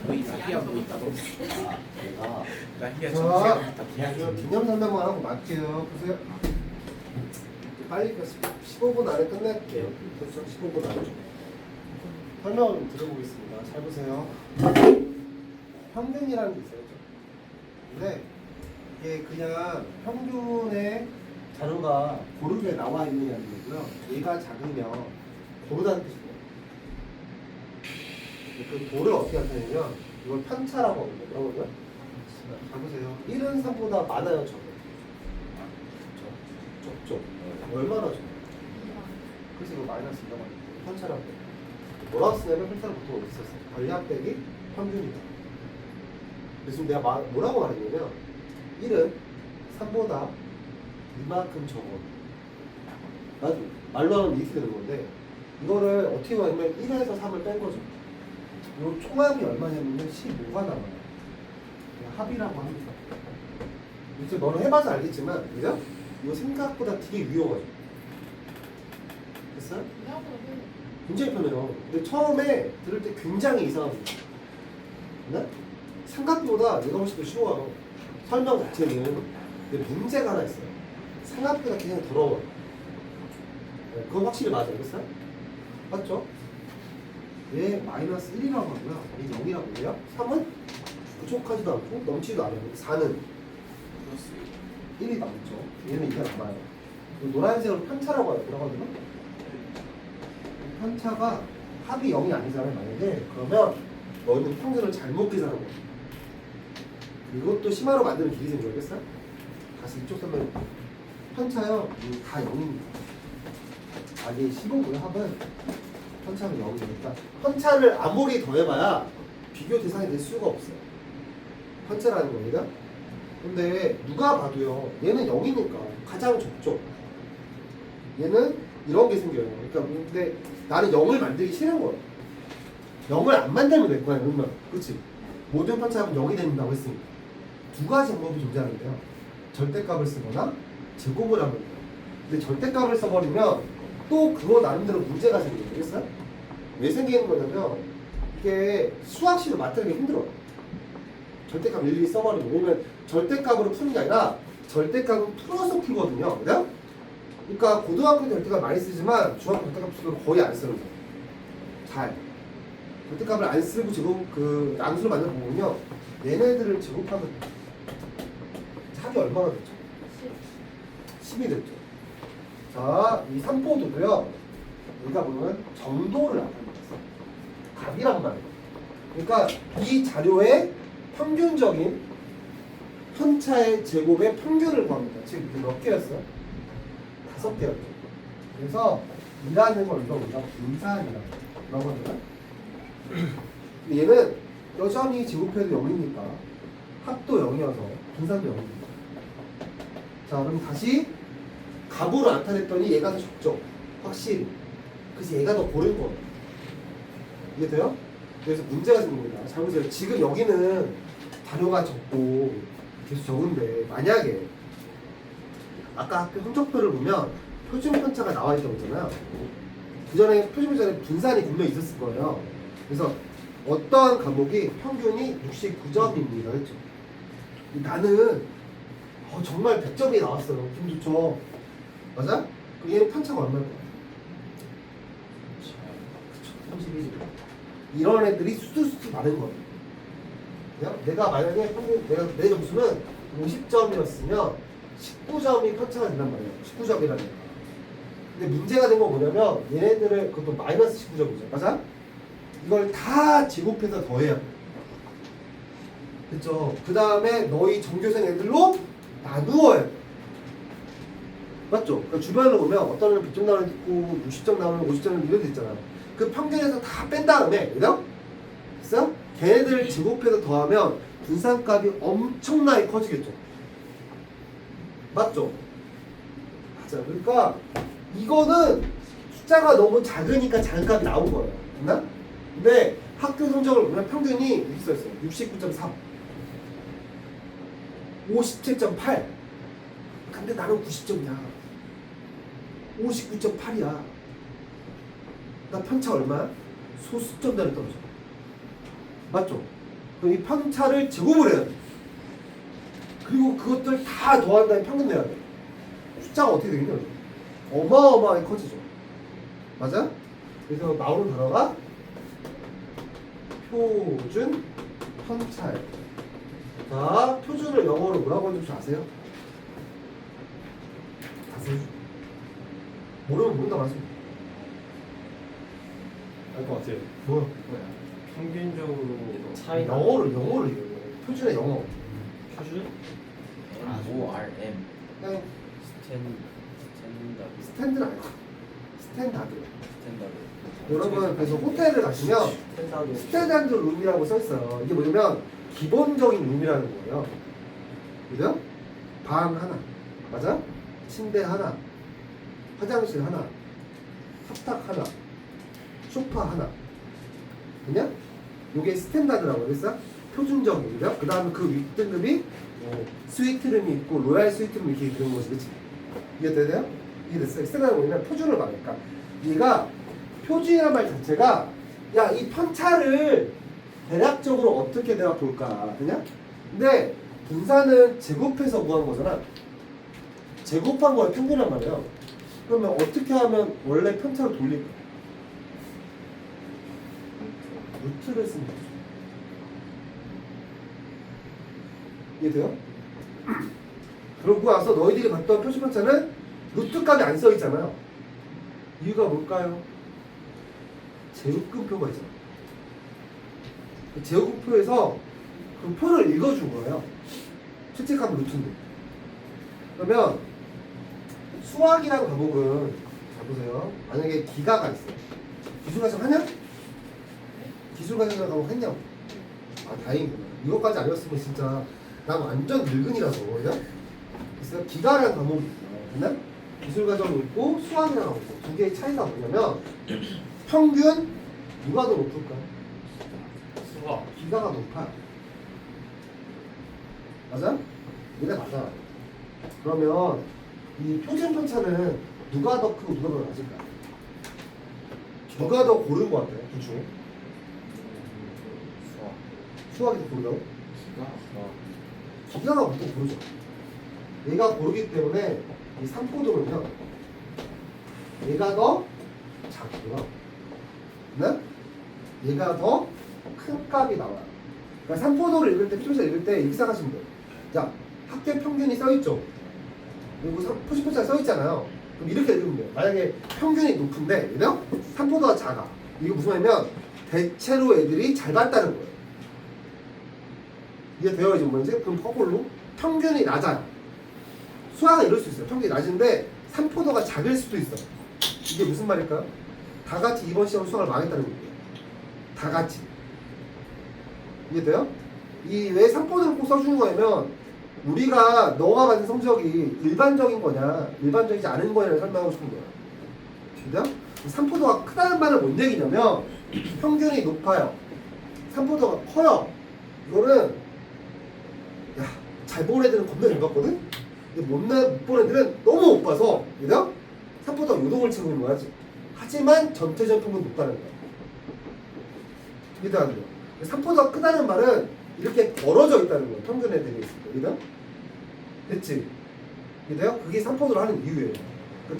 거의 나기하고 있다고. 내가 나기가 자, 다 계약이. 기념 상담만 하고 말게요. 보세요. 빨리 15분 안에 끝낼게요. 벌써 15분 안에. 설명 좀 드려보겠습니다. 잘 보세요. 평균이라는 게 있어요. 근데 이게 그냥 평균의 자료가 고르게 나와 있는 게 아니고요. 얘가 작으면 고르다는 뜻이에요. 그 도를 어떻게 나타내냐면 이걸 편차라고 하거든요. 그러거든요. 잘 보세요. 1은 3보다 많아요, 적어요. 적죠. 얼마나 적어요? 그래서 이거 마이너스 2라고 합니다. 편차라고 해요. 뭐라고 쓰냐면 편차를 보통 어디 썼어요? 관략 빼기 평균이다. 그래서 내가 뭐라고 말했냐면 1은 3보다 이만큼 적어. 나도 말로 하면 이렇게 되는 건데 이거를 어떻게 말하면 1에서 3을 뺀 거죠. 요 총합이 얼마냐면 15가 나와요. 합이라고 합니다. 이제 너는 해봐서 알겠지만, 그죠? 이거 생각보다 되게 유용하죠. 됐어요? 굉장히 편해요. 근데 처음에 들을 때 굉장히 이상합니다. 근데 생각보다 얘가 훨씬 더 쉬워요. 설명 자체는. 근데 문제가 하나 있어요. 생각보다 그냥 더러워요. 네, 그건 확실히 맞아요. 알겠어요? 맞죠? 얘 마이너스 1이라고 하고요. 얘 0이라고 해요. 3은 부족하지도 않고 넘치지도 않아요. 4는 1이 남죠. 얘는 2가 남아요. 노란색으로 편차라고 해요. 뭐라고 하죠? 편차가 합이 0이 아니잖아요. 만약에 그러면 너희는 평균을 잘못 계산한 거예요. 이것도 심화로 만드는 길이 생겨요. 알겠어요? 다시 이쪽 선면 편차요. 다 0입니다. 아니 15고요. 합은 편차는 0이니까 편차를 아무리 더해봐야 비교 대상이 될 수가 없어요. 편차라는 겁니다. 근데 누가 봐도요. 얘는 0이니까 가장 적죠. 얘는 이런 게 생겨요. 그러니까 근데 나는 0을 만들기 싫은 거예요. 0을 안 만들면 될 거야. 그러면 그렇지. 모든 편차는 0이 된다고 했으니까 두 가지 방법이 존재하는데요. 절대값을 쓰거나 제곱을 하면 돼요. 근데 절대값을 써버리면 또 그거 나름대로 문제가 생겨요. 알겠어요? 왜 생기는 거냐면 이게 수학식으로 맞추기 힘들어요. 절대값 일일이 써버리면. 왜냐면 절대값으로 푸는 게 아니라 절대값은 풀어서 풀거든요. 그죠? 그러니까 고등학교 때 절대값 많이 쓰지만 중학교 절대값 쓰면 거의 안 쓰는 거예요. 잘. 절대값을 안 쓰고 지금 그 양수를 만들어 보면요. 얘네들을 제곱하면 합이 얼마나 됐죠? 10이 됐죠. 자, 이 3포도도요. 여기가 보면 정도를 나타냅니다. 값이란 말이에요. 그러니까 이 자료의 평균적인 편차의 제곱의 평균을 구합니다. 지금 몇 개였어요? 5개였죠. 그래서 이라는 걸 이거 우리가 분산이라고 하거든요. 근데 얘는 여전히 제곱해도 0이니까 합도 0이어서 분산도 0입니다. 자, 그럼 다시 값으로 나타냈더니 얘가 더 적죠. 확실히. 그래서 얘가 더 고른 거예요. 이해돼요? 그래서 문제가 생깁니다. 잘 보세요. 지금 여기는 자료가 적고 계속 적은데 만약에 아까 학교 성적표를 보면 표준 편차가 나와 있다고 했잖아요. 그 전에 표준 편차에 분산이 분명히 있었을 거예요. 그래서 어떠한 과목이 평균이 69점입니다. 그렇죠? 나는 정말 100점이 나왔어요. 좀 좋죠. 맞아? 그럼 얘는 편차가 얼마일 거야? 31. 이런 애들이 수두수두 많은 거예요. 내가 만약에 평균 내 점수는 50점이었으면 19점이 편차가 된단 말이에요. 19점이라니까. 근데 문제가 된 건 뭐냐면 얘네들을 그것도 마이너스 19점이죠. 맞아? 이걸 다 제곱해서 더해야 돼. 그쵸? 그 다음에 너희 전교생 애들로 나누어야 돼. 맞죠? 그러니까 주변으로 보면 어떤 애는 100점 나오는 애 있고 60점 나오는 50점 이런 데 있잖아요. 그 평균에서 다 뺀 다음에 그죠? 됐어요? 걔네들 제곱해서 더하면 분산값이 엄청나게 커지겠죠. 맞죠? 맞아. 그러니까 이거는 숫자가 너무 작으니까 작은 값이 나온 거예요. 됐나? 근데 학교 성적을 보면 평균이 이렇게 써있어요. 69.3 57.8 근데 나는 90점이야. 59.8이야. 나 편차 얼마야? 소수점 단위 떨어져. 맞죠? 그럼 이 편차를 제곱을 해야 돼. 그리고 그것들 다 더한 다음에 평균 내야 돼. 숫자가 어떻게 되겠냐? 어마어마하게 커지죠. 맞아? 그래서 나오는 단어가 표준 편차예요. 자, 표준을 영어로 뭐라고 하는지 혹시 아세요? 아세요? 모르면 모른다 말씀. 알 것 같아요. 뭐야? 평균적으로 차이 영어를 얘기해요. 표준의 영어. 표준? MORM 그냥 스탠다드 스탠드는 아니고 스탠다드. 스탠다드 여러분 그래서 호텔을 가시면 스탠다드 룸이라고 써 있어요. 이게 뭐냐면 기본적인 룸이라는 거예요. 그죠? 방 하나, 맞아? 침대 하나, 화장실 하나, 식탁 하나, 소파 하나. 그냥 요게 스탠다드라고 그랬어? 표준적이고요. 그 다음에 그 윗등급이 스위트룸이 있고 로얄 스위트룸이 이렇게 되는 거지, 그치? 이해돼요? 이해됐어요? 스탠다드가 뭐냐면 표준을 말하니까 얘가 표준이라는 말 자체가 야, 이 편차를 대략적으로 어떻게 내가 볼까, 그냥? 근데 분산은 제곱해서 구한 거잖아. 제곱한 거에 평균이란 말이에요. 그러면 어떻게 하면 원래 편차를 돌릴까? 루트를 쓰면 되죠. 이해돼요? 그러고 와서 너희들이 봤던 표시 편차는 루트 값이 안 써 있잖아요. 이유가 뭘까요? 제곱근표가 있잖아. 제곱근표에서 그 표를 읽어준 거예요. 실책하면 루트인데. 그러면 수학이라는 과목은 잘 보세요. 만약에 기가가 있어요. 기술과정 하냐? 기술과정이라는 과목 했냐고. 아, 다행이구나. 이것까지 아니었으면 진짜 난 완전 늙은이라서. 그죠? 그래서 기가라는 과목이 있어요. 근데 기술과정이 있고 수학이라는 과목이 있고 두 개의 차이가 뭐냐면 평균 누가 더 높을까? 수학. 기가가 높아. 맞아? 얘가 맞아. 그러면 이 표준 편차는 누가 더 크고 누가 더 낮을까? 누가 더 고른 것 같아요? 둘 중에? 수학 수학이 더 고르다고? 기가 기가가 보통 고르죠. 얘가 고르기 때문에 이 삼포도는요, 얘가 더 작고요. 네? 얘가 더 큰 값이 나와요. 그러니까 삼포도를 읽을 때, 표준편 읽을 때 이렇게 생각하시면 돼요. 자, 학교 평균이 써있죠. 그리고 표준편차 써있잖아요. 그럼 이렇게 읽으면 돼요. 만약에 평균이 높은데, 그죠? 삼포도가 작아. 이게 무슨 말이냐면 대체로 애들이 잘 봤다는 거예요. 이해돼요? 이제 뭔지? 그럼 거꾸로 평균이 낮아요. 수학은 이럴 수 있어요. 평균이 낮은데 삼포도가 작을 수도 있어요. 이게 무슨 말일까요? 다 같이 이번 시험 수학을 망했다는 거예요. 다 같이. 이해돼요? 이 왜 삼포도를 꼭 써주는 거냐면 우리가 너가 받은 성적이 일반적인 거냐 일반적이지 않은 거냐를 설명하고 싶은 거예요. 그죠? 삼포도가 크다는 말을 뭔 얘기냐면 평균이 높아요. 삼포도가 커요. 이거는 야, 잘 보는 애들은 겁나 잘 봤거든? 근데 못 보는 애들은 너무 못 봐서 그죠? 삼포도가 요동을 치고 있는 거야지. 하지만 전체적 평균 높다는 거야. 이해도 안 돼요. 삼포도가 크다는 말은 이렇게 벌어져 있다는 거예요. 평균에 대해 있을 때. 그죠? 됐지? 이해돼요? 그게 삼포도를 하는 이유예요.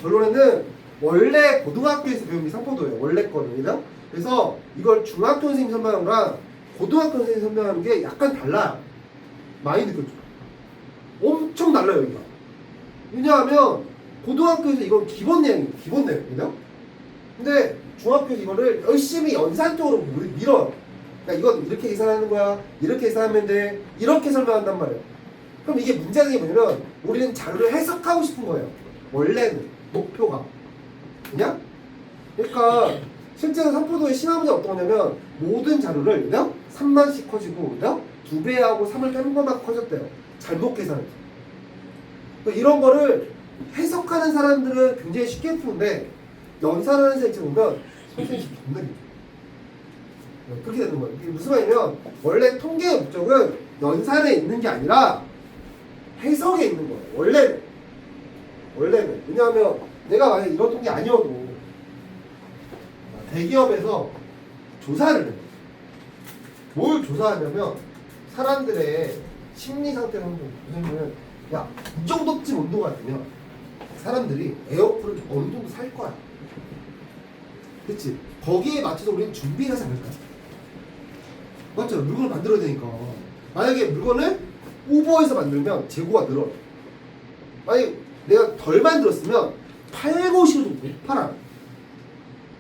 결론에는 원래 고등학교에서 배운 게 삼포도예요. 원래 거는. 그죠? 그래서 이걸 중학교 선생님이 설명하는 거랑 고등학교 선생님이 설명하는 게 약간 달라요. 많이 느껴져. 엄청 달라요, 여기가. 왜냐하면 고등학교에서 이건 기본 내용이에요. 기본 내용. 그죠? 근데 중학교에서 이거를 열심히 연산적으로 밀어요. 그러니까 이건 이렇게 계산하는 거야. 이렇게 계산하면 돼. 이렇게 설명한단 말이에요. 그럼 이게 문제는 게 뭐냐면 우리는 자료를 해석하고 싶은 거예요. 원래는 목표가. 그냥? 그러니까 실제로 삼포도의 심화 문제 어떤 거냐면 모든 자료를 그냥 3만씩 커지고 그냥 2배하고 3을 빼는 것만 커졌대요. 잘못 계산해서. 그러니까 이런 거를 해석하는 사람들은 굉장히 쉽게 푸는데 연산하는 선생님 보면 선생님이 존나 힘들어요. 그렇게 되는 거예요. 이게 무슨 말이냐면 원래 통계의 목적은 연산에 있는 게 아니라 해석에 있는 거예요. 원래는. 왜냐하면 내가 만약에 이런 통계 아니어도 대기업에서 조사를 해요. 뭘 조사하냐면 사람들의 심리 상태를 한번 보시면 야이 정도쯤 온도가 되면 사람들이 에어컨을 어느 정도 살 거야. 그치? 거기에 맞춰서 우리는 준비하지 않을까? 맞죠? 물건을 만들어야 되니까. 만약에 물건을 오버해서 만들면 재고가 늘어. 만약에 내가 덜 만들었으면 팔고 싶어도 못 팔아.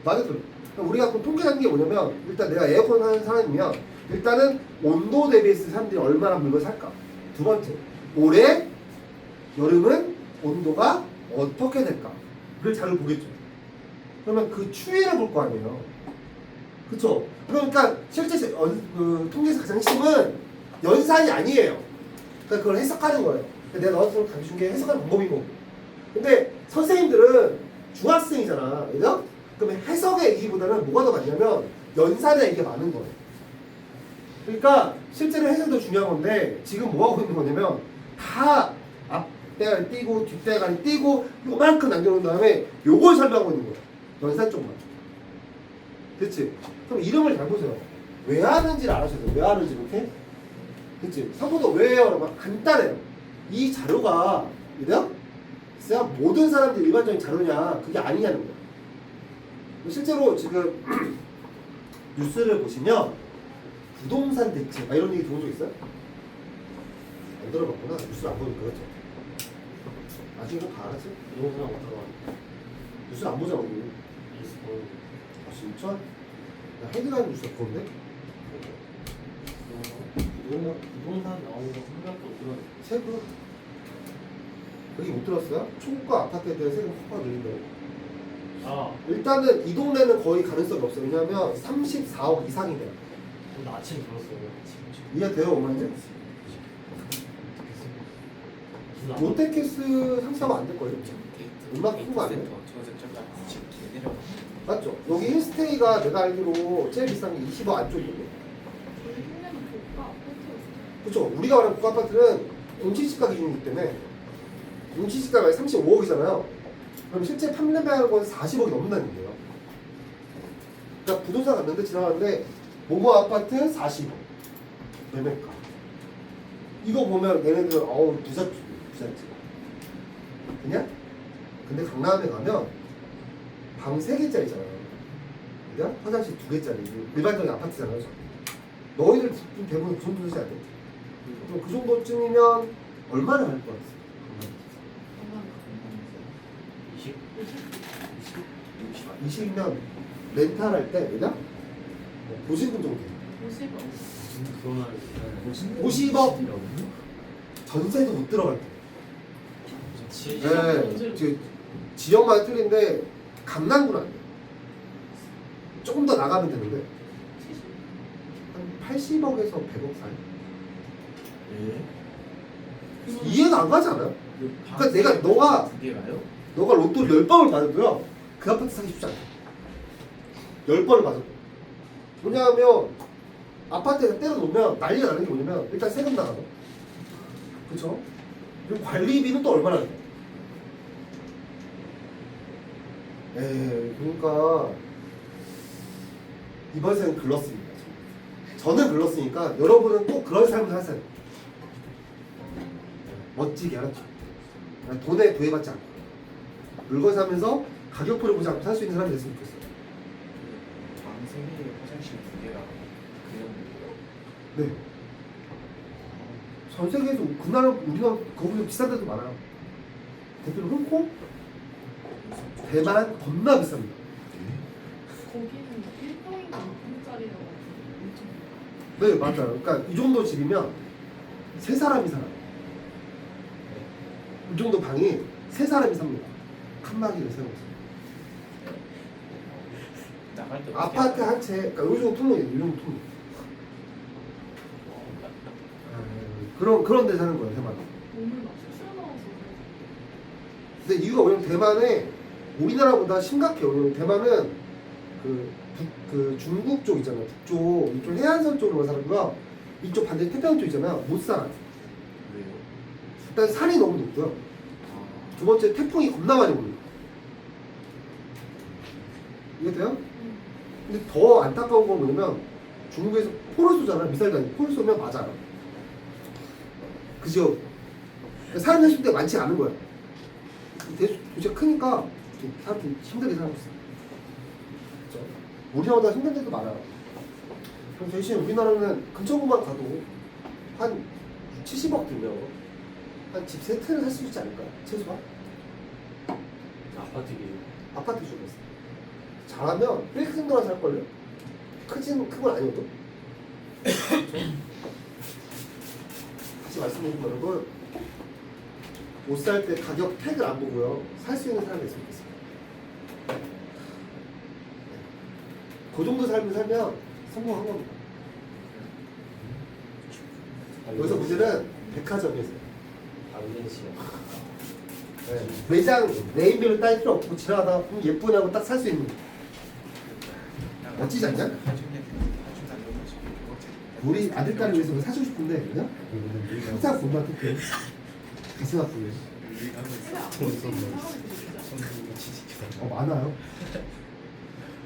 맞았죠? 우리가 그럼 통계하는 게 뭐냐면 일단 내가 에어컨 하는 사람이면 일단은 온도 대비해서 사람들이 얼마나 물건을 살까. 두 번째, 올해 여름은 온도가 어떻게 될까를 잘 보겠죠. 그러면 그 추이를 볼 거 아니에요. 그쵸? 그러니까 실제 그 통계에서 가장 핵심은 연산이 아니에요. 그러니까 그걸 해석하는 거예요. 내가 너한테 가르쳐준 게 해석하는 방법인 거고. 근데 선생님들은 중학생이잖아. 그죠? 그러면 해석의 얘기보다는 뭐가 더 많냐면 연산의 얘기가 많은 거예요. 그러니까 실제로 해석도 중요한 건데 지금 뭐 하고 있는 거냐면 다 앞대가리 띄고 뒷대가리 띄고 요만큼 남겨놓은 다음에 요걸 설명하고 있는 거예요. 연산 쪽만. 그치? 그럼 이름을 잘 보세요. 왜 하는지를 알아셔야 돼요. 왜 하는지 이렇게? 그치? 성분도 왜 해요? 그러면 간단해요. 이 자료가 이래요? 진짜 모든 사람들이 일반적인 자료냐 그게 아니냐는 거예요. 실제로 지금 뉴스를 보시면 부동산 대책 이런 얘기 들어본 적 있어요? 안 들어봤구나. 뉴스를 안 보니까 그렇죠? 나중에 다 알았지? 부동산 어떻게 뉴스를 안 보잖아 우리. 아 진짜? 나 헤드라인 뉴스 그건데? 부동산 나오는 거 한 명도 못 들었는데. 세금 여기 못 들었어요? 초고가 아파트에 대한 세금 확 늘린다고. 아, 일단은 이 동네는 거의 가능성이 없어요. 왜냐하면 34억 이상이 돼요. 나 아침 들었어요. 이해돼요? 얼마 이제? 롯데캐스 상사가 안 될 거예요. 음악 큰 거 아니에요? 맞죠? 여기 힐스테이가 내가 알기로 제일 비싼 게 20억 안쪽이거든요. 저희 동네는 고가 아파트였어요. 그렇죠. 우리가 말하는 고가 아파트는 용치시가 기준이기 때문에 용치시가가 35억이잖아요. 그럼 실제 판매하는 건 40억이 넘는다는 얘기예요. 그러니까 부동산 갔는데 지나가는데 모모 아파트 40억 매매가. 이거 보면 얘네들은 어우 부잣집. 그냥? 근데 강남에 가면 방 3개짜리잖아요. 그냥? 화장실 2개짜리. 일반적인 아파트잖아요. 너희들 집 대부분 그 정도 되지 않아요? 그럼 그 정도쯤이면 얼마나 할 것 같아요? 20? 20년 렌탈할 때 왜냐? 보증금 정도. 50원. 그거는 50억 전세도 못 들어갈 때. 네, 지역마다 틀린데 강남구는 안 돼요. 조금 더 나가면 되는데 한 80억에서 100억 사이. 이해가 안 가지 않아요? 그러니까 내가 너가 로또를 10번을 받아도요 그 아파트 사기 쉽지 않아. 10번을 받아도. 왜냐하면 아파트에서 때려놓으면 난리가 나는 게 뭐냐면 일단 세금 나가고, 그쵸? 그리고 관리비는 또 얼마나 돼? 그러니까 이번 생은 글렀습니다. 저는 글렀으니까 여러분은 꼭 그런 삶을 하세요. 멋지게, 알았죠? 돈에 구애받지 않고 물건 사면서 가격표를 보지 않고 살 수 있는 사람이 됐으면 좋겠어요. 방 3개, 화장실 2개랑 네. 전 세계에서 그 나라, 우리나라 거기서 비싼 데도 많아요. 대표로 홍콩? 대만 겁나 비쌉니다. 거기는 1평인가 2평짜리라고 엄청. 네, 맞아요. 그러니까 이 정도 집이면 세 사람이 살아요. 이 정도 방이 세 사람이 삽니다. 칸막이를 세워서. 나갈 때 아파트 한 채, 그러니까 요즘 통로예요. 요즘 통로. 그런 데 사는 거예요, 대만. 오늘 막 수술 나와서 근데 이유가 뭐냐면 대만에 우리나라보다 심각해요. 왜냐면 대만은 그 중국 쪽 있잖아요. 북쪽, 이쪽 해안선 쪽으로 살고요. 이쪽 반대 태평양 쪽 있잖아요. 못 살아요. 왜요? 일단 산이 너무 높고요. 두 번째 태풍이 겁나 많이 옵니다. 이해돼요? 근데 더 안타까운 건 뭐냐면 중국에서 포를 쏘잖아. 미사일도 아니고 포를 쏘면 맞아요. 그죠? 사람 횟수가 많지 않은 거야. 도시가 크니까 사람들이 힘들게 살고 있어. 그죠? 우리나라보다 힘든 데도 많아요. 그럼 대신 우리나라는 근처구만 가도 한 70억 들면 한 집 세 채를 살 수 있지 않을까? 최소한? 아파트 기 아파트 쪽에서 잘하면 꽤 큰 거라 살걸요? 큰 건 아니어도. 다시 말씀드리면 여러분, 옷 살 때 가격 택을 안 보고요, 살 수 있는 사람이 있으면 좋겠어요. 그 정도 삶을 살면 성공한 겁니다. 여기서 문제는 백화점에서 안den시야. 네. 매장 네임밸류 따질 필요 없고 지나가다가 예쁘냐고 딱 살 수 있는. 멋지지 않냐? 우리 아들 딸을 위해서 사주고 싶은데 그냥 항상 본다 특히 가슴 아프게. 많아요.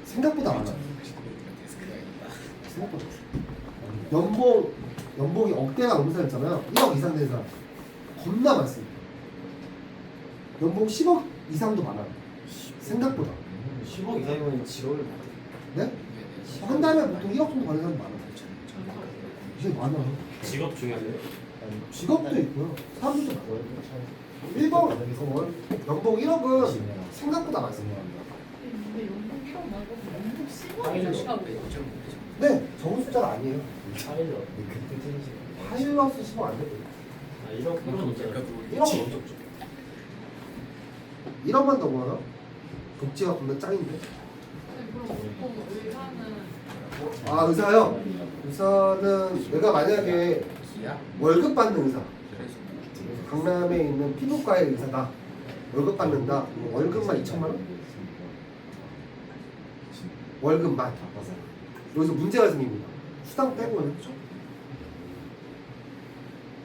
생각보다 많아요. 생각보다. 연봉이 억대가 넘는 사람 있잖아요. 1억 이상 되는 사람 겁나 많습니다. 연봉 10억 이상도 많아요. 생각보다. 10억 이상이면 지원을 네? 한 달에 보통 1억 정도 받는 사람 많아요. 이게 많아요. 직업 중요해요? 직업도 있고요. 사람들도 많아요. 1번 연봉 1억은 생각보다 많습니다. 근데 연봉 1억 말고 연봉 10억 당연히 이상 네, 적은 숫자가 아니에요. 파일럿 그때 틀리지. 파일럿 10억 안 돼요. 아 1억 있잖아. 1억 넘죠. 1억만 더 모아요? 복지가 겁나 짱인데. 그럼 보통 의사는 아, 의사요? 의사는 내가 만약에 월급 받는 의사, 강남에 있는 피부과의 의사다, 월급 받는다, 월급만 2천만 원? 월급만. 여기서 문제가 생깁니다. 수당 빼고는.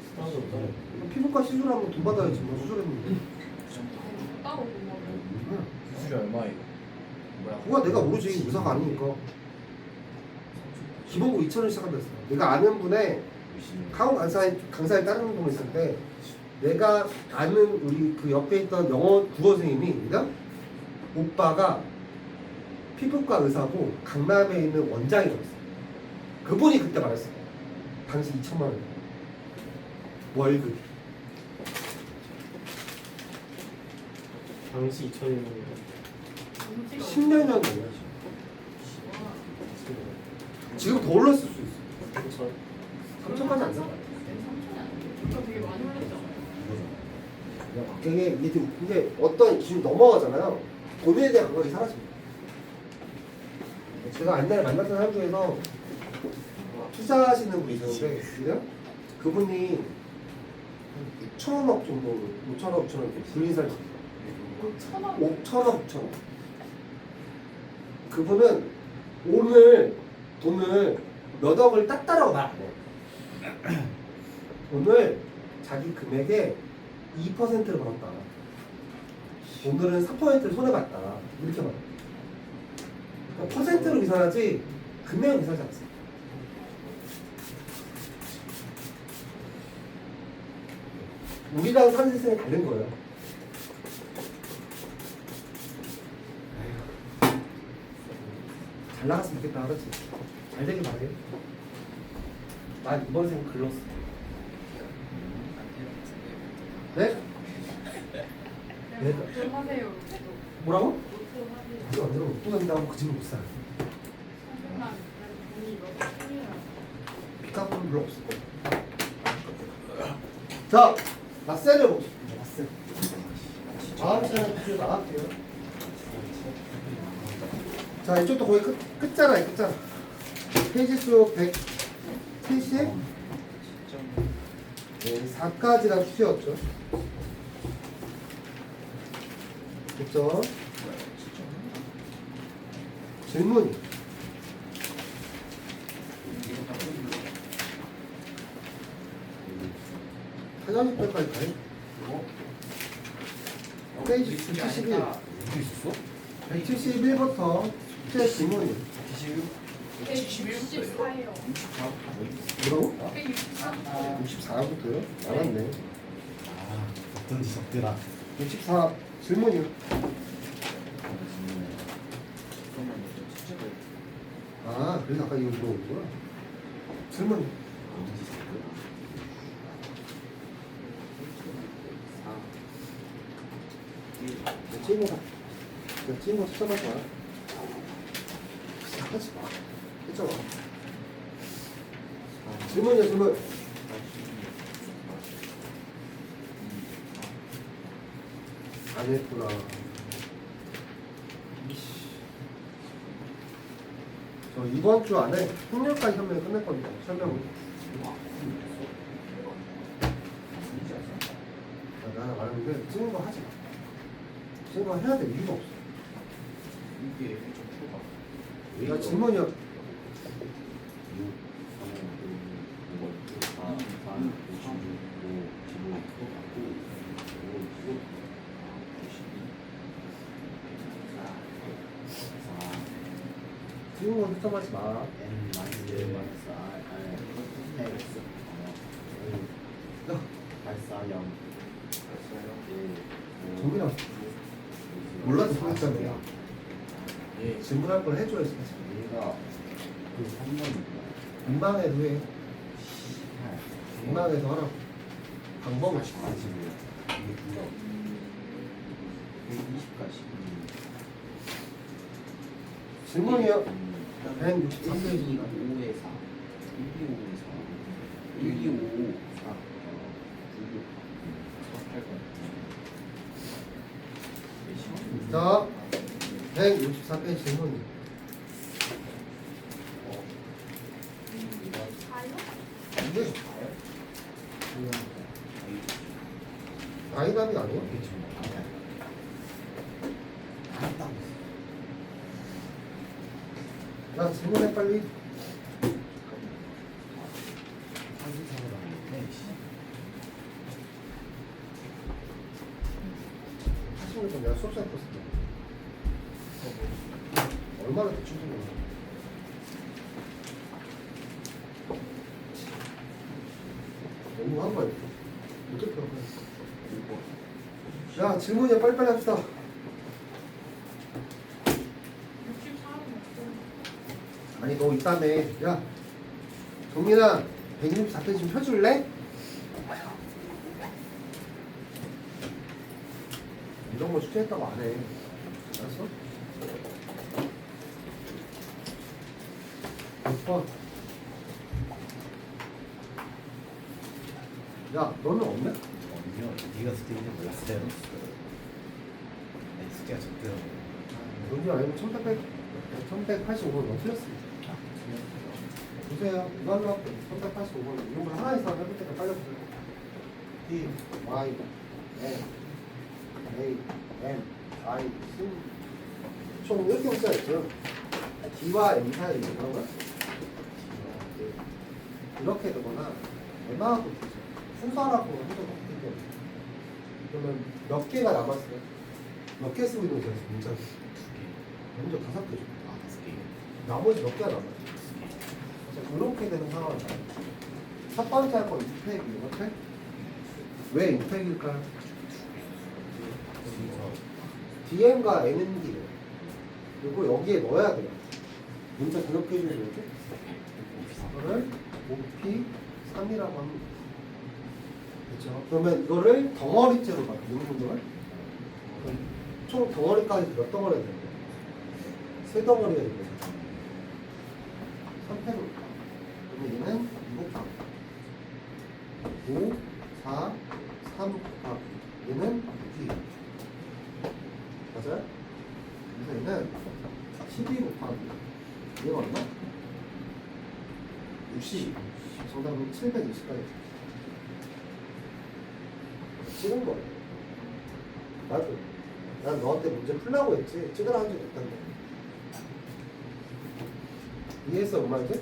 수당도 없잖아. 피부과 시술하면 돈 받아야지. 뭐 수술했는데. 따로 보면 수술이 얼마예요? 그거 내가 모르지. 의사가 아니니까. 기본고 2,000원 시작한다 했어. 내가 아는 분의 강원 강사에 따르는 분이 있었는데, 내가 아는 우리 그 옆에 있던 영어 국어 선생님이 그냥 오빠가 피부과 의사고 강남에 있는 원장이었어. 그분이 그때 말했어. 당시 2천만 원 월급. 당시 2000년 10년 전 전이야. 지금 더 올랐을 수 있어. 3천까지 안 사. 3천이 아니에요. 되게 많이 올랐잖아요. 이게 어떤 기준 넘어가잖아요. 돈에 대한 감각이 사라집니다. 제가 옛날에 만났던 사람 중에서 투자하시는 분이 있었는데, 그냥 그분이 5천억 정도, 5천억, 6천억 불린 사람이 있어요. 5천억 5천억, 6천억. 그분은 오늘 돈을 몇 억을 땄다라고 말 안 해요. 오늘 자기 금액의 2%를 벌었다. 오늘은 3%를 손해봤다. 이렇게 말해요. 그러니까 퍼센트로 계산하지 금액을 계산하지 않습니다. 우리랑 사는 세상이 다른 거예요. 잘 나갔으면 좋겠다, 그렇지? 잘 되길 바래. 난 이번 생 글렀어. 네? 로또 하세요. 뭐라고? 로또 하세요. 아직 안 들어. 또 된다고 그 집을 못 사. 선생님 돈이 이거 큰일이라. 빚갚은 별로 없을 거야. 자, 라셀을 보겠습니다. 라셀. 다음 시간에 또 나갈게요. 자, 이쪽도 거의 끝잖아, 끝잖아. 페이지 수 170? 네, 4까지가 수였죠. 됐죠? 질문이. 사장님 빼까지 가요? 페이지 수 71. 171부터 숙제 질문이. 164예요. 64부터 뭐라고? 164. 64부터요? 알았네. 어떤지 적더라. 64 질문이요. 그러면 숙제를 아, 그래서 아까 이거 물어보구나. 질문. 어떤지 적더라. 찍은 거 찾아가지 마. 시작하지 마. 했잖아. 질문이야, 질문. 안 했구나. 저 이번 주 안에 학력까지 설명이 끝낼 겁니다. 설명은. 나 말하는데 찍은 거 하지 마. 찍은 거 해야 될 이유가 없어. 이게 좀 풀어봐. 나 질문이야. 4, 찍은 거 흑점하지 마. 정민아, 몰라도 소개했잖아. 예, 질문할 걸 해줘야지. 얘가 그 3번이구나. 민망해도 해. 민망해서 하라고. 방법을 이게 누가 120까지. 질문이요. 163페이지 162가 5에 4. 125에 4. 125, 4. 96. 자, 164페이지 질문이. 이게 아이담이 아니야? 야, 질문해 빨리. 하시는 건 내가 수업시간 봤을 얼마나 대충 된 거야? 너무 한 거야. 어떻게 한 거야? 야, 질문이야. 빨리빨리 합시다. 64는 없어. 아니, 너 이따며. 야, 정민아, 164편 좀 펴줄래? 이런 거 숙제했다고 안 해. 알았어? 몇 번? 야, 너는 없냐? 아니요, 네가 숙제인지 몰랐어요. 아니, 숙제가 적더라고. 뭔지 알고 1185번 너 틀렸어. 보세요. 이거 하려고 1185번. 이런 걸 하나 이상 해볼 때까지 빨리 보세요. D, Y, N, A, M, I, 총 이렇게 문자가 있죠. D와 M 사이에 있는 거야? 이렇게 되거나 M하고 되죠. 순서라고 해도 없기 때문에. 그러면 몇 개가 남았어요? 몇 개 쓰고 있는 거죠, 문자를? 먼저 5개죠. 나머지 몇 개가 남았죠? 그래서 이렇게 되는 상황이에요. 첫 번째 할 건 2팩이에요. 이렇게? 왜 2팩일까요? DM과 NND예요. 그리고 여기에 넣어야 돼요. 문자 등록해 주면 이렇게 이거를 5P 3이라고 합니다. 그렇죠? 그러면 이거를 덩어리째로 봐요. 이 부분을 총 덩어리까지 몇 덩어리가 되는 거예요? 3덩어리가 되는 거죠. 3팩으로 그러면 얘는 2 곱하기 5, 4, 3 곱하기 얘는 6이에요. 맞아요? 그래서 얘는 12 곱하기 얘가 얼마? 60. 정답은 720까지 찍은 거예요. 난 너한테 문제 풀라고 했지 찍으라 한 적이 없단 말이야. 이해했어? 엄마 이제?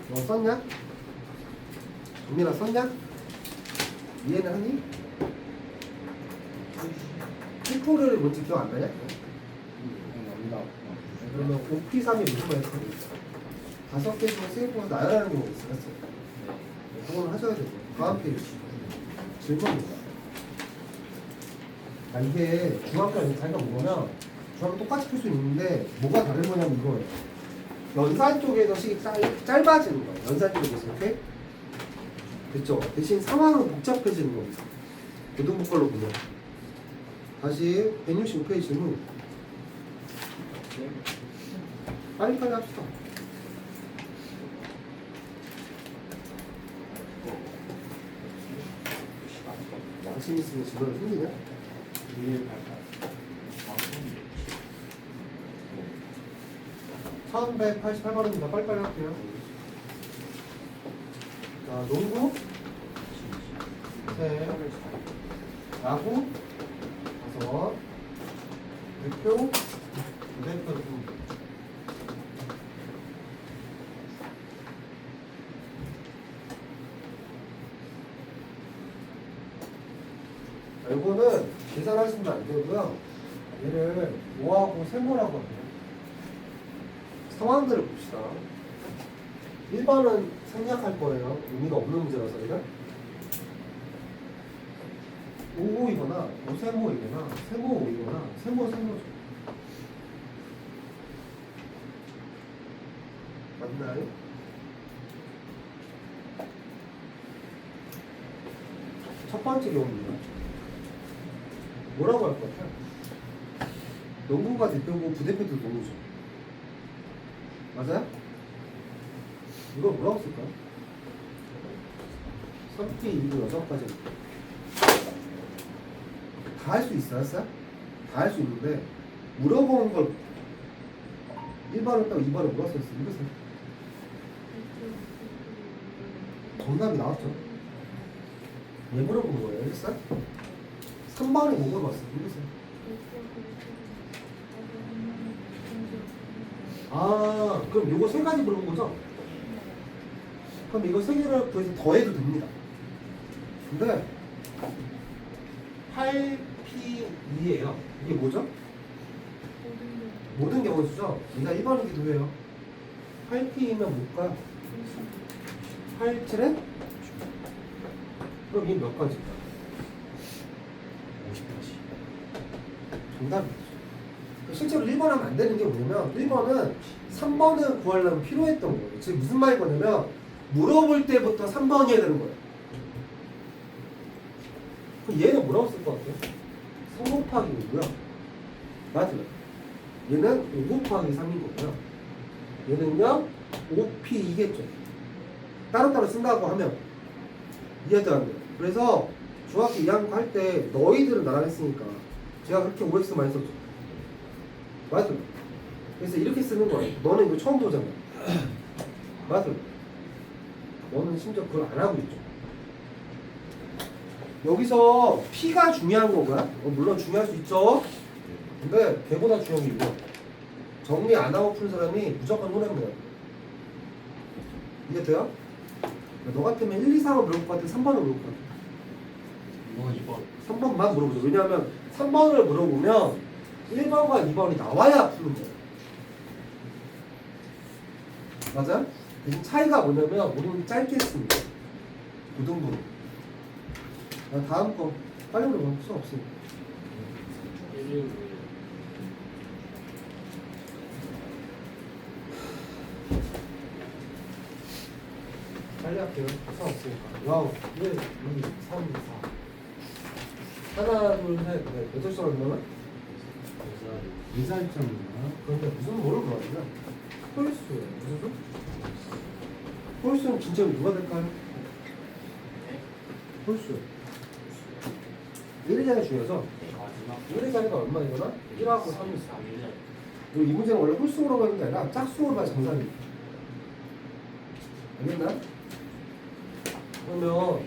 너 썼냐? 정민아 썼냐? 이해는 하니? 피포를 뭔지 기억 안 나냐? 그러면 OP3이 무슨 말이야? 5개 중에 3개가 나열하는 경우가 있어요. 그거는 하셔야 되고. 다음 페이지. 질문입니다. 아, 이게 중학교에서 자기가 보면 중학교 똑같이 풀 수 있는데 뭐가 다른 거냐면 이거예요. 연산 쪽에서 식이 짧아지는 거예요. 연산 쪽에서 이렇게. 됐죠? 대신 상황은 복잡해지는 겁니다. 고등부 걸로 보면. 다시 165페이지 질문. 빨리빨리 합시다. 양심 있으면 집어를 생기네. 1188번입니다. 빨리빨리 할게요. 자, 농구, 세, 야구, 5, 대표, 부대표 등. 이거는 계산하시면 안 되고요. 얘를 뭐하고 세모라고 합니다. 상황들을 봅시다. 1번은 생략할 거예요. 의미가 없는 문제라서 이건 5호이거나 5세모이거나 세모 5이거나 세모 세모죠. 맞나요? 첫 번째 경우입니다. 뭐라고 할 것 같아요? 농구가 대표고 부대표도 농구죠. 맞아요? 이걸 뭐라고 쓸까요? 3T 2부 6까지 다 할 수 있어요? 다 할 수 있는데 물어보는 걸 1번을 빼고 2번을 뭐라고 썼어요? 이거세요. 정답이 나왔죠? 왜 물어본 거예요? 알겠어요? 3번에 뭐 물어봤어요? 이거세요. 아, 그럼 요거 세 가지 물어본 거죠? 그럼 이거 세 개를 구해서 더해도 됩니다. 근데 8P2예요. 이게 뭐죠? 모든 경우 수죠? 얘가 1번이기도 해요. 8P이면 뭘까요? 8, 7에? 그럼 이게 몇 가지일까요? 50가지. 정답이죠. 실제로 1번 하면 안 되는 게 뭐냐면 1번은 3번을 구하려면 필요했던 거예요. 지금 무슨 말인 거냐면 물어볼 때부터 3번이어야 되는 거예요. 그럼 얘는 뭐라고 쓸 것 같아요? 3 곱하기 5고요. 맞죠? 얘는 5 곱하기 3인 거고요. 얘는요 5P2겠죠. 따로따로 쓴다고 하면 이해도 안 돼요. 그래서 중학교 2학년 할 때 너희들은 나랑 했으니까 제가 그렇게 OX 많이 썼죠. 맞죠? 그래서 이렇게 쓰는 거예요. 너는 이거 처음 보잖아. 맞죠? 너는 심지어 그걸 안 하고 있죠. 여기서 P가 중요한 건가요? 물론 중요할 수 있죠. 근데 걔보다 중요한 게 이거. 정리 안 하고 푼 사람이 무조건 손해입니다. 이해돼요? 너 같으면 1, 2, 3을 물어볼 것 같아? 3번을 물어볼 것 같아? 2번. 3번만 물어보죠. 왜냐하면 3번을 물어보면 1번과 2번이 나와야 푸는 거예요. 맞아? 대신 차이가 뭐냐면 우리는 짧게 씁니다. 고등부. 다음 거 빨리 물어봐. 수업 없으니까. 빨리 할게요. 수업 없으니까. 와우. 1, 2, 3, 4. 하나, 둘, 셋, 넷. 8살 얼마나? 4살짜리구나. 그런데 무슨 뭐를 물어봤냐? 홀수예요. 무슨 소? 홀수는 진짜 누가 될까요? 홀수. 1의 자리 중에서 1의 자리가 얼마이거나 1하고 3이 있어. 그리고 이 문제는 원래 홀수로 가는 게 아니라 짝수로가 정답입니다. 알겠나? 그러면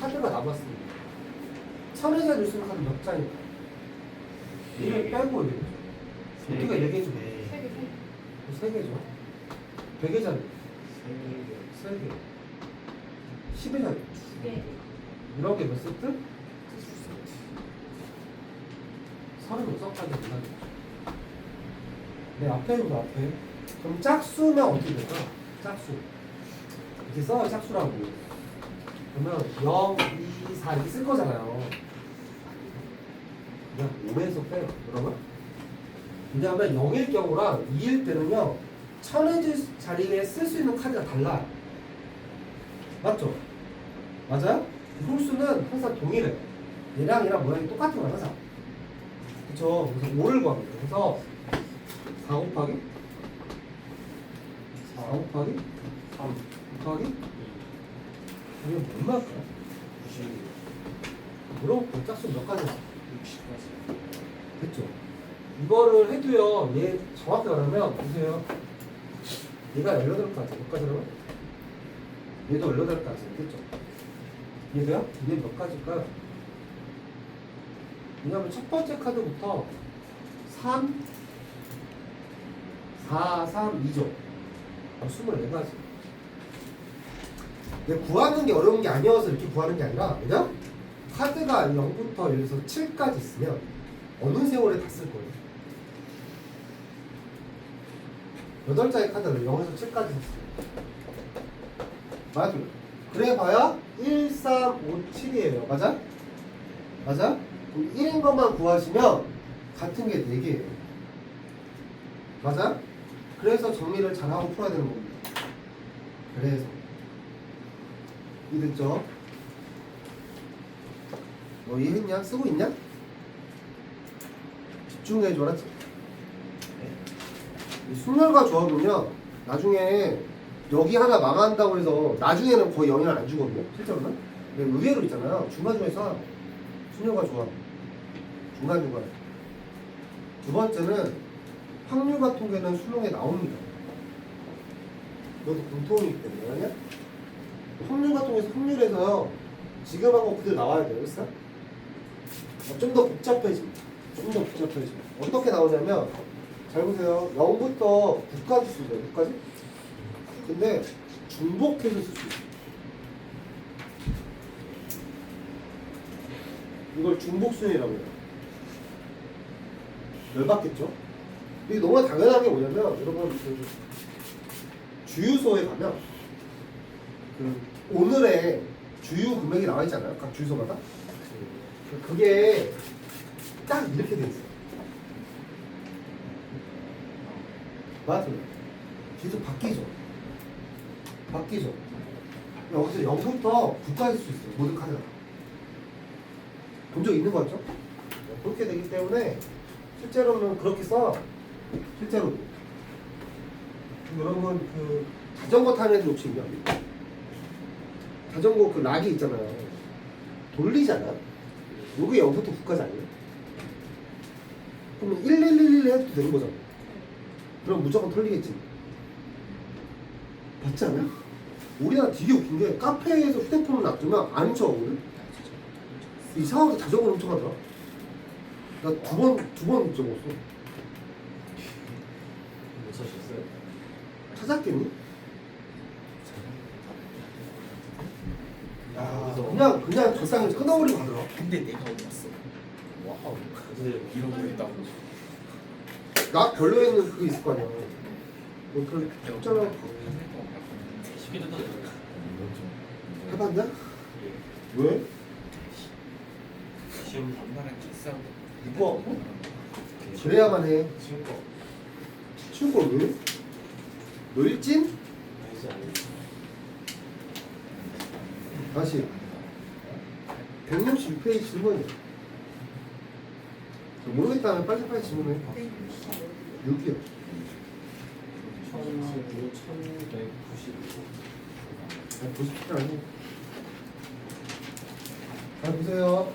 카드가 남았습니다. 3의 자리를 쓰는 카드 몇 장일까요? 1을 빼고 얘기해줘. 우리가 얘기해줘. 3개죠. 100의 자리. 3개. 10의 자리. 이런 게 몇 세트? 36석까지 올라가죠. 네, 앞에보다 앞에. 그럼 짝수면 어떻게 될까? 짝수. 이렇게 써요, 짝수라고. 그러면 0, 2, 4 이렇게 쓸 거잖아요. 그냥 5에서 빼요. 그러면? 왜냐하면 0일 경우랑 2일 때는요, 천의 자리에 쓸 수 있는 카드가 달라요. 맞죠? 맞아요? 홀수는 항상 동일해. 얘랑 모양이 똑같은 거야, 항상. 그쵸? 그래서 5를 구합니다. 그래서 4 곱하기 4 곱하기 3 곱하기 이게 얼마일까요? 92. 물어볼게요. 짝수 몇 가지나? 60까지. 됐죠? 이거를 해도요, 얘 정확히 말하면 보세요. 얘가 18가지. 몇 가지라고? 얘도 18가지. 됐죠? 얘도요? 이게 몇 가지일까요? 왜냐면 첫 번째 카드부터 3, 4, 3, 2죠. 24가지. 근데 구하는 게 어려운 게 아니어서 이렇게 구하는 게 아니라, 왜냐? 카드가 0부터 예를 들어서 7까지 있으면 어느 세월에 다 쓸 거예요. 8장의 카드를 0에서 7까지 썼어요. 맞아요. 그래 봐야 1, 3, 5, 7이에요. 맞아? 맞아? 그럼 1인 것만 구하시면 같은 게 4개예요. 맞아? 그래서 정리를 잘하고 풀어야 되는 겁니다. 그래서 이해됐죠? 너 이해했냐? 쓰고 있냐? 집중해줘, 알았지? 이 순열과 조합은요, 나중에 여기 하나 망한다고 해서 나중에는 거의 영향을 안 주거든요. 실제로는. 근데 의외로 있잖아요. 중간중간에 써요. 순열과 조합. 중간중간에. 두 번째는 확률과 통계는 수능에 나옵니다. 이것도 공통이기 때문에. 아니야? 확률과 통계에서 확률에서요, 지금 한 거 그대로 나와야 돼요. 그랬어? 좀 더 복잡해집니다. 좀 더 복잡해집니다. 어떻게 나오냐면, 잘 보세요. 0부터 9까지 씁니다. 9까지? 근데 중복해서 쓸 수 있어요. 이걸 중복순위라고 해요. 열받겠죠? 이게 너무 당연한 게 뭐냐면, 여러분, 그 주유소에 가면, 그 오늘의 주유 금액이 나와 있잖아요. 각 주유소마다. 그게 딱 이렇게 돼 있어요. 맞아요. 계속 바뀌죠. 바뀌죠. 여기서 0부터 9까지 쓸 수 있어요. 모든 카드가. 본 적 있는 거 같죠? 그렇게 되기 때문에 실제로는 그렇게 써. 실제로. 여러분 그 자전거 타는 애들 혹시 있냐? 자전거 그 락이 있잖아요. 돌리잖아. 요게 0부터 9까지 아니에요? 그러면 1111 해도 되는 거잖아. 그럼 무조건 털리겠지. 맞지 않아요? 우리나라 되게 웃긴 게 카페에서 휴대폰을 놔두면 안 훔쳐가거든? 이상하게 자전거를 훔쳐가더라. 나 두 번 훔쳐먹었어. 못 사셨어요? 찾았겠니? 아, 그냥 적당히 끊어버리고 가더라. 근데 내가 올랐어. 와우. 그래서 잃어버렸다고. 나 별로에는 그게 있을 거 아니야. 뭐 그런 특정한 해봤냐? 왜? 시험 엄마랑 키스하고. 이거 그래야만 해. 지금 거. 치울 걸 왜? 너 일진? 알지 알지. 다시 166페이지 질문이야. 모르겠다면 빨리 질문해. 6이요. 1195. 90분 아니고. 잘 보세요.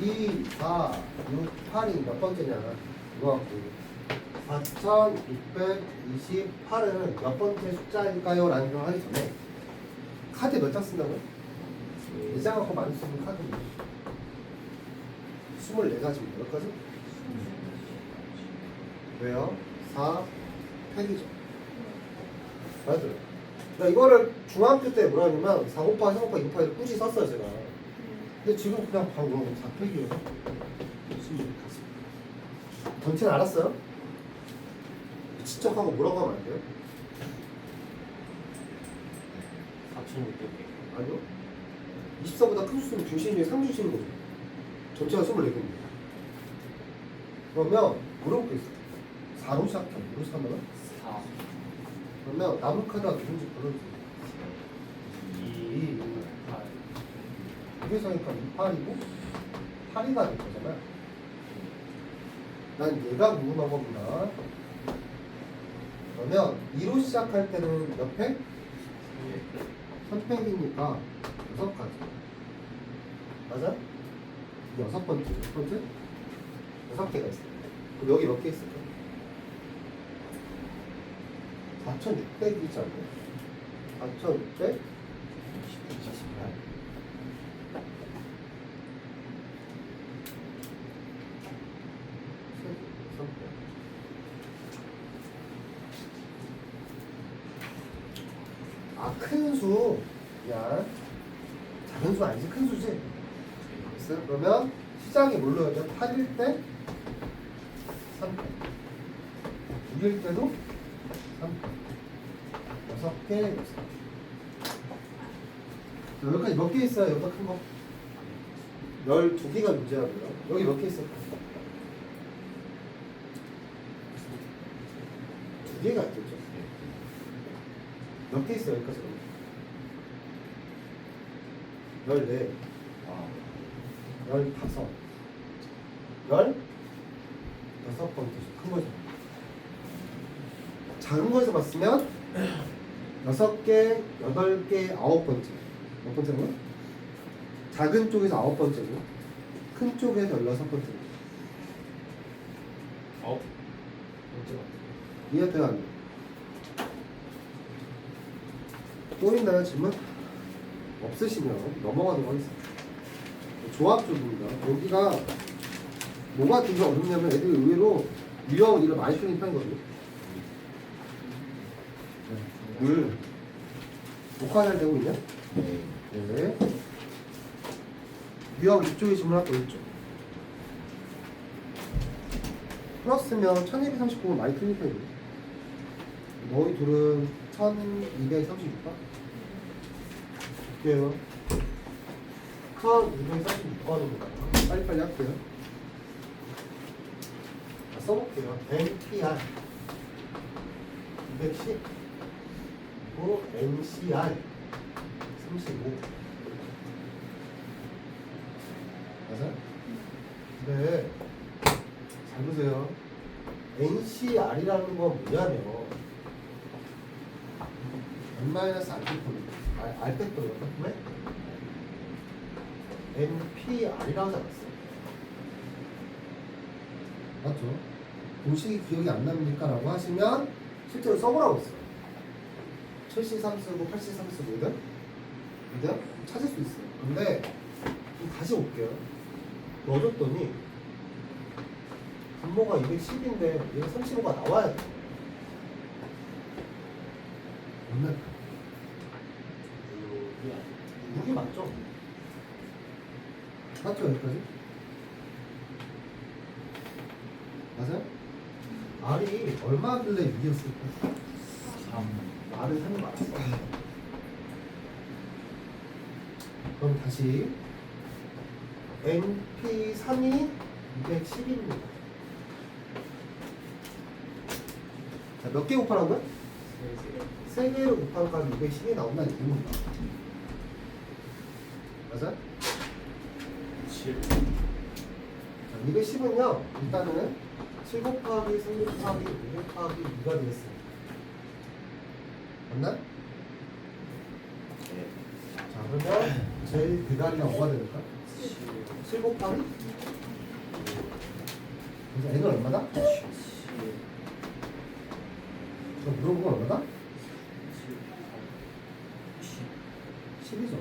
2, 4, 6, 8이 몇 번째냐? 이거 갖고 4628은 몇 번째 숫자일까요? 라는 걸 하기 전에 카드 몇 장 쓴다고요? 4장 갖고 많이 쓰는 카드입니다. 24가지 몇 가지? 왜요? 4, 팩이죠. 맞아요. 나 이거를 중학교 때 뭐라 하냐면 4 곱하기 3 곱하기 2 곱하기 굳이 썼어요 제가. 근데 지금 그냥 바로 4팩이에요. 전체는 알았어요? 지적하고 뭐라고 하면 안 돼요? 4,600개. 아니요. 24보다 큰 수는 중심 중에 3중심인 거죠. 전체가 24개입니다. 그러면 뭐라고 돼 있어요? 4로 시작해. 뭐로 시작하면? 4. 그러면 남은 카드가 누군지 불러주세요. 2. 8. 여기서 하니까 28이고 8이가 될 거잖아요. 난 얘가 궁금한 겁니다. 그러면 2로 시작할 때는 몇 팩? 3팩이니까 6가지. 맞아? 6번째, 6번째? 6개가 있어요. 그럼 여기 몇 개 있을까? 4,600이지 않나요? 4,600? 48. 아, 큰 수. 야, 작은 수 아니지? 큰 수지? 됐어요? 그러면 시작이 뭘로 해야 돼? 8일 때 3팩. 6일 때도 3팩. 6개, 6개. 여기까지 몇 개 있어요? 여기다 큰 거? 12개가 문제라고요. 여기 몇 개 있어요? 2개가 있겠죠? 몇 개 있어요? 여기까지? 14, 15, 16번째 큰 거죠. 작은 거에서 봤으면 6개, 8개, 9번째. 몇 번째는? 작은 쪽에서 9번째고 큰 쪽에서 16번째. 9. 번째 같은 이해돼요? 안 돼요? 또 있나요? 질문? 없으시면 넘어가도록 하겠습니다. 조합조입니다. 여기가 뭐가 되게 어렵냐면 애들이 의외로 유형 이런 많이 틀린 편이거든요. 물 녹화 잘 되고 있냐? 네. 유형 이쪽에 질문할 거 있죠. 플러스면 1239번 많이 틀린 편이에요. 너희 둘은 1236번? 볼게요. 1236번입니다. 빨리빨리 할게요. 자, 써볼게요. NPR 210 그리고 NCR 35 맞아요? 네. 잘 보세요. NCR이라는 건 뭐냐면 N-알테토 알테토요. 네? NPR이라고 하지 않았어요? 맞죠? 공식이 기억이 안 납니까? 라고 하시면 실제로 써보라고 했어요. 73 쓰고 83 쓰거든? 근데 찾을 수 있어요. 근데 다시 올게요. 넣어줬더니 분모가 210인데 얘가 35가 나와야 돼. 얼마나? 6이 맞죠? 맞죠? 여기까지? 맞아요? R이 얼마길래 6이었을까? 3. R은 3이 맞았어. 그럼 다시 NP3이 210입니다. 자, 몇 개 곱하라고요? 3개를 곱하는 값이 210이 나온다는 얘기입니다. 맞아요? 7. 자, 210은요, 일단은 7 곱하기 3 곱하기 5 곱하기 2가 되겠습니다. 맞나? 네. 자, 그러면 제일 대가리가 뭐가 될까? 7 곱하기? 그래서 n은 얼마다? 7. 저 물어본 건 얼마다? 10. 10이죠.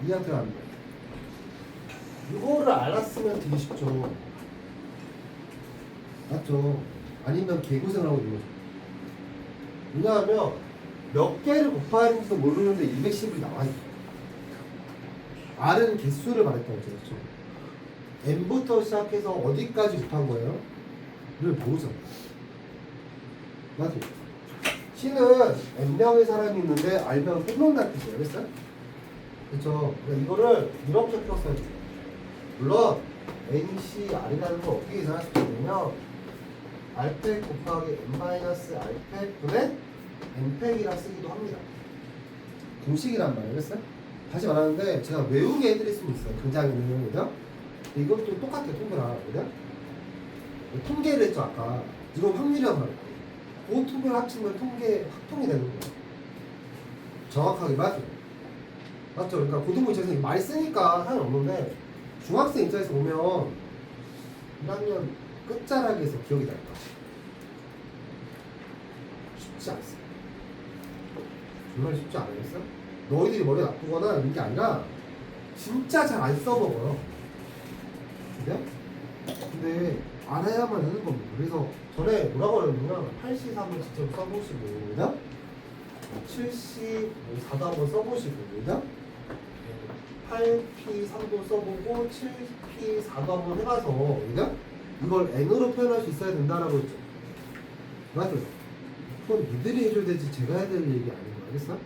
이해한테 안 돼. 이거를 알았으면 되게 쉽죠. 맞죠? 아니면 개고생을 하고 있는 거죠. 왜냐하면 몇 개를 곱해야 하는지도 모르는데 210이 나와 있어. R은 개수를 말했다고 했죠. 그렇죠? n부터 시작해서 어디까지 곱한 거예요? 를 모르잖아. 맞죠? C는 n명의 사람이 있는데 R명은 홈런다는 뜻이에요. 알겠어요? 그렇죠? 그러니까 이거를 이렇게 풀었어야 돼요. 물론 NC, R이라는 걸 어떻게 계산할 수 있냐면 R팩 곱하기 n-R팩 분의 n팩이라 쓰기도 합니다. 공식이란 말이에요. 알겠어요? 다시 말하는데 제가 외우게 해드릴 수는 있어요. 굉장히는. 그죠? 이것도 똑같아요. 통계랑. 그죠? 통계를 했죠. 아까. 이건 확률이란 말이에요. 그 통계를 합치면 합통이 되는 거예요. 정확하게 맞죠? 맞죠? 그러니까 고등부 입장에서 많이 쓰니까 상관없는데 중학생 입장에서 보면 1학년 끝자락에서 기억이 날까? 쉽지 않습니다. 정말 쉽지 않으겠어? 너희들이 머리가 나쁘거나 이런 게 아니라 진짜 잘 안 써먹어요. 그죠? 근데 알아야만 하는 겁니다. 그래서 전에 뭐라고 그러냐면 8C3을 직접 써보시고 그죠? 7C4도 한번 써보시고 그죠? 8P3도 써보고 7P4도 한번 해봐서 그죠? 이걸 N으로 표현할 수 있어야 된다라고 했죠. 맞죠? 그건 니들이 해줘야 되지 제가 해야 될 얘기 아닌 거 알겠어?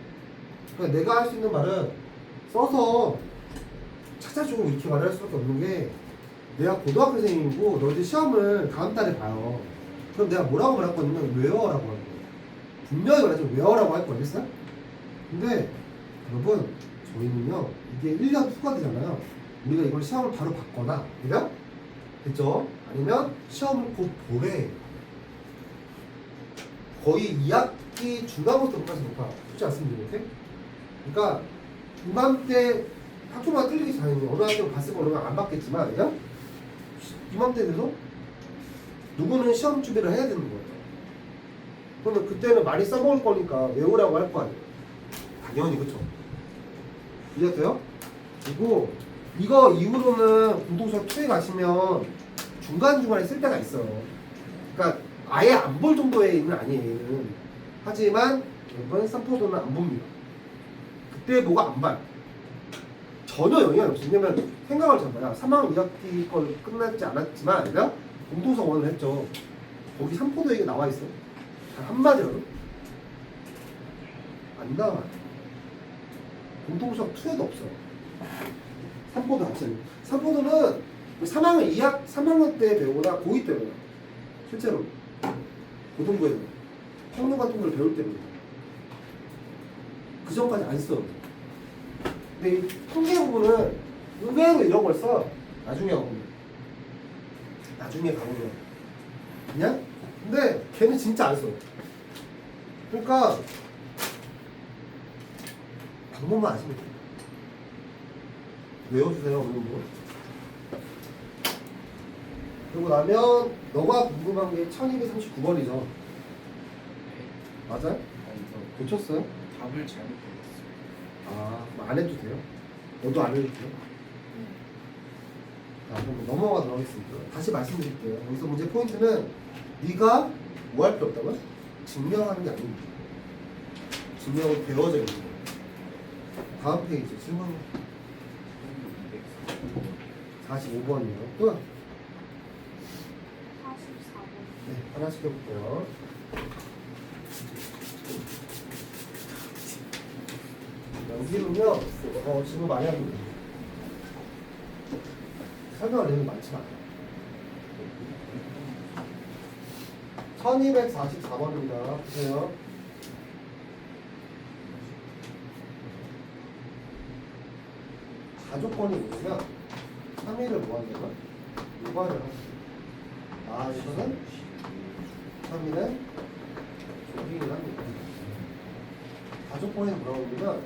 그러니까 내가 할 수 있는 말은 써서 찾아주고 이렇게 말할 수밖에 없는 게 내가 고등학교 선생님이고 너희들 시험을 다음 달에 봐요. 그럼 내가 뭐라고 말할 거냐면 외워라고 할 거예요. 분명히 말하자면 외워라고 할 거 알겠어요? 근데 여러분 저희는요 이게 1년 후가 되잖아요. 우리가 이걸 시험을 바로 받거나 그죠? 됐죠? 아니면 시험을 곧 보래. 거의 2학기 중간부터 끝까지 높아. 쉽지 않습니다. 이렇게? 그러니까 이맘때 학교마다 틀리기 전에 어느 학교 봤을 거 어느 안 받겠지만 그죠? 이맘때 돼서 누구는 시험 준비를 해야 되는 거예요. 그러면 그때는 많이 써먹을 거니까 외우라고 할 거 아니에요. 당연히 그쵸? 이해돼요? 그리고 이거 이후로는 공동수학 2에 가시면 중간중간에 쓸 때가 있어요. 그러니까 아예 안 볼 정도의 의미는 아니에요. 얘는. 하지만 이번 3포도는 안 봅니다. 그때 뭐가 안 봐요. 전혀 영향이 없어요. 왜냐면 생각을 잡아요. 3학년 2학기 걸 끝났지 않았지만 그죠? 공동수학 1을 했죠. 거기 3포도 얘기 나와 있어요. 한마디로 안 나와요. 공동수학 2에도 없어요. 3포도 자체는 3포도는 3학년 때 배우거나 고2 때 배워요. 실제로 고등부에서 평론 같은 걸 배울 때 배워요. 그 전까지 안 써. 근데 이 통계 부분은 의외로 이런 걸 써. 나중에 가보면. 그냥? 근데 걔는 진짜 안 써. 그러니까 방법만 아시면 돼요. 외워주세요. 어느 정도. 그리고 나면 너가 궁금한 게 1239번이죠. 맞아요? 고쳤어요? 답을 잘못 보냈어요. 아, 그럼 안 해도 돼요? 너도 안 해도 돼요? 자, 그럼 넘어가도록 하겠습니다. 다시 말씀드릴게요. 여기서 문제 포인트는 네가 뭐 할 필요 없다고요? 증명하는 게 아닙니다. 증명은 배워져 있는 거예요. 다음 페이지 질문 45번이요. 또 44번. 네, 하나씩 해볼게요. 여기는요, 질문 많이 합니다. 설명할 내용이 많지 않아요. 1244번입니다. 보세요. 가족권이 뭐냐면 3일을 뭐 한다면 요구하려 합니다. 아, 이거는 3일에 조기를 합니다. 가족권에서 뭐라고 하냐면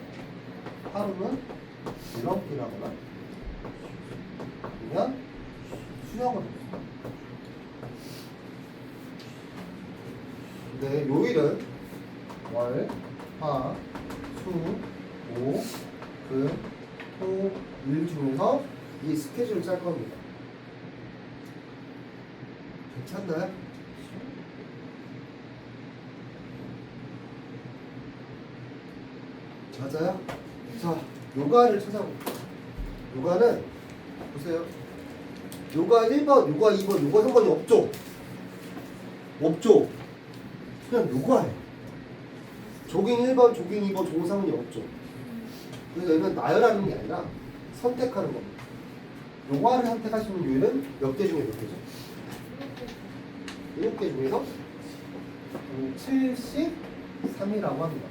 하루는 줄넘기를 하거나 아니면 수영을 합니다. 근데 요일은 월, 화, 수, 목, 금, 토, 일 중에서 이 스케줄을 짤 겁니다. 괜찮나요? 맞아요? 자, 요가를 찾아볼게요. 요가는 보세요. 요가 1번, 요가 2번, 요가 3번이 없죠? 없죠? 그냥 요가예요. 조깅 1번, 조깅 2번, 조깅 3번이 없죠? 그래서 얘는 나열하는 게 아니라 선택하는 겁니다. 요가를 선택하시는 요일은 몇 개 중에 몇 개죠? 7개 중에서 73이라고 합니다.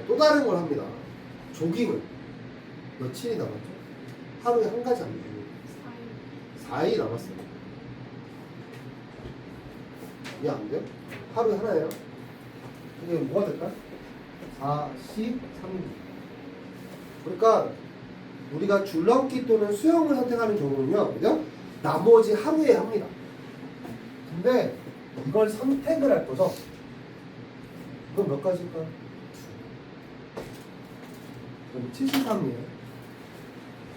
또 다른 걸 합니다. 조깅을 며칠이 남았죠? 하루에 한 가지 안 돼요. 4일 남았어요. 이해 안 돼요? 하루에 하나예요. 이게 뭐가 될까? 4, 10, 3일. 그러니까 우리가 줄넘기 또는 수영을 선택하는 경우는요, 그죠? 나머지 하루에 합니다. 근데 이걸 선택을 할 거죠? 이건 몇 가지일까요? 그럼 73이에요.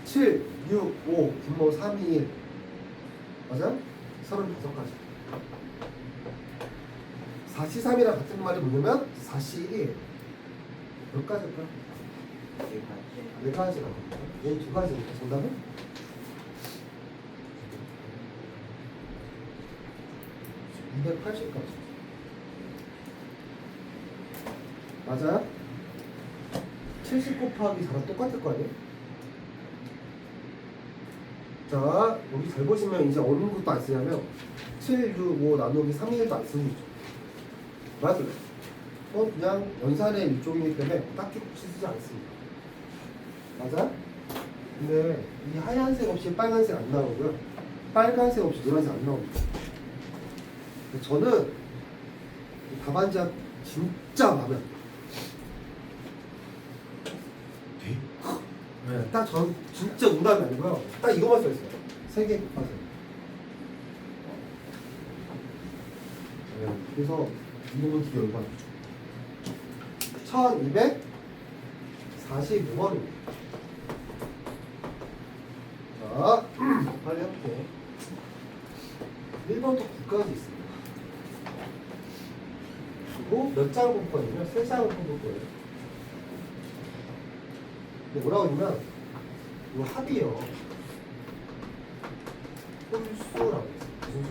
7, 6, 5, 분모 3, 2, 1. 맞아? 35가지. 4C3이랑 같은 말이 뭐냐면 4C1이에요. 몇 가지일까? 4가지가 됩니다. 얘는 2가지니까 정답은? (280가지) 맞아요? 70 곱하기 4랑 똑같을 거 아니에요? 자, 여기 잘 보시면 이제 어느 것도 안 쓰냐면 7, 6, 5 나누기 3, 1도 안 쓰는 거죠. 맞아요. 그냥 연산의 일종이기 때문에 딱히 굳이 쓰지 않습니다. 맞아? 근데 이 하얀색 없이 빨간색 안 나오고요. 빨간색 없이 노란색 안 나옵니다. 저는 이 답안지가 진짜 마음에 안 들어요. 네, 딱 전 진짜 농담이 아니고요. 딱 이거만 써있어요. 3개 곱하세요. 네, 그래서 이거는 되게 열받죠. 1245번입니다. 자, 빨리 해볼게요. 1번부터 9까지 있습니다. 그리고 몇 장을 볼 거냐면 3장을 볼 거예요. 근데 뭐라고 하냐면 이거 합이에요. 홀수라고 했어요. 무슨 수?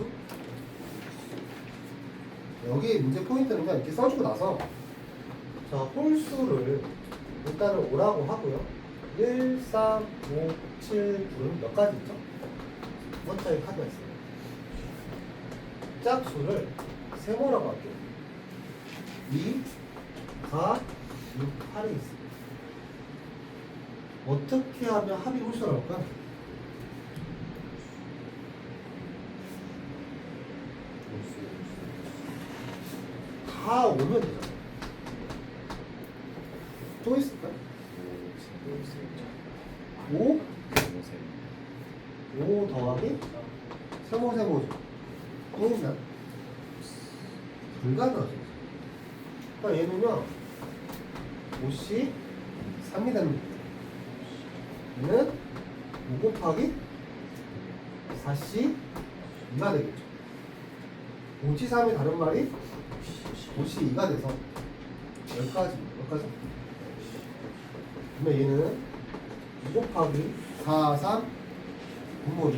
여기 문제 포인트는요, 이렇게 써주고 나서 자, 홀수를 일단은 5라고 하고요. 1, 3, 5, 7, 9는 몇 가지 있죠? 두 번째 카드가 있어요. 짝수를 세모라고 할게요. 2, 4, 6, 8이 있습니다. 어떻게 하면 합이 홀수가 나올까? 다 오면 되잖아. 또 있을까? 5? 5 더하기 세모세모죠. 또 있나? 불가능하죠. 그러니까 얘는요 5C 3이 됩니다. 얘는 5 곱하기 4C 2가 되겠죠. 5C 3이 다른 말이 5C 2가 돼서 10가지입니다. 몇 가지? 그러면 얘는 2 곱하기 4, 3, 분모 2, 1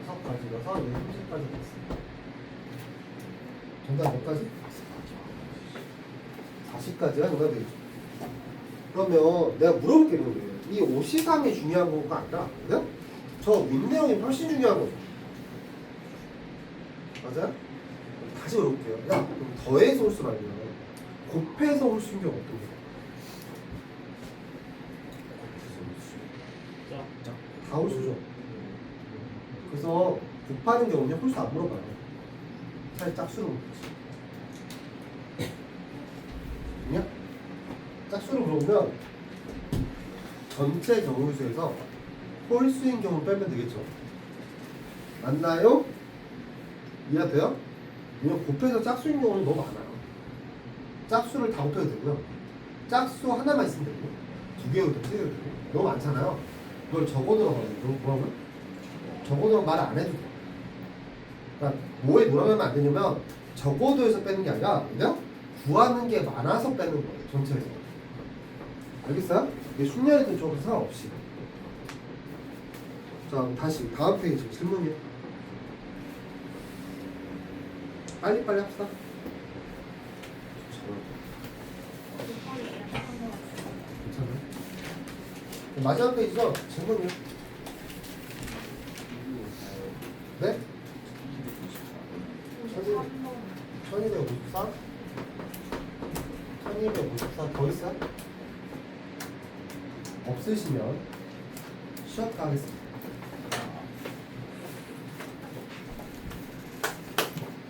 6가지라서 얘는 30까지 됐습니다. 정답 몇 가지? 40까지가 정답이 되겠죠. 그러면 내가 물어볼게 있는 거예요. 이 5C3이 중요한 거가 아니라 그죠? 저 윗내용이 훨씬 중요한 거죠. 맞아요? 다시 물어볼게요. 야, 그럼 더해서 홀수 말이야. 곱해서 홀수인 경우 어떤 거야? 다 홀수죠. 그래서 곱하는 경우는 홀수 안 물어봐요. 차라리 짝수로 물어보지. 그냥 짝수로 물어보면 전체 경우수에서 홀수인 경우 빼면 되겠죠. 맞나요? 이해가 돼요? 왜냐면 곱해서 짝수인 경우는 너무 많아요. 짝수를 다 곱해도 되고요. 짝수 하나만 있으면 되고 2개도 되고 3개도 되고 너무 많잖아요. 그걸 적어놓으라고 하면 뭐라고요? 적어놓으면 말 안 해도 돼요. 그러니까 뭐에 뭐라고 하면 안 되냐면 적어도에서 빼는 게 아니라 그냥 구하는 게 많아서 빼는 거예요. 전체에서. 알겠어요? 이게 숙련이든 쪽은 상관없이. 자, 다시 다음 페이지 질문이요. 빨리빨리 합시다. 곱하기 N 한거 같아요. 괜찮아요? 마지막 페이지죠? 질문이요. 네? 53번. 1254? 1254 더 있어요? 없으시면 쉬었다 하겠습니다.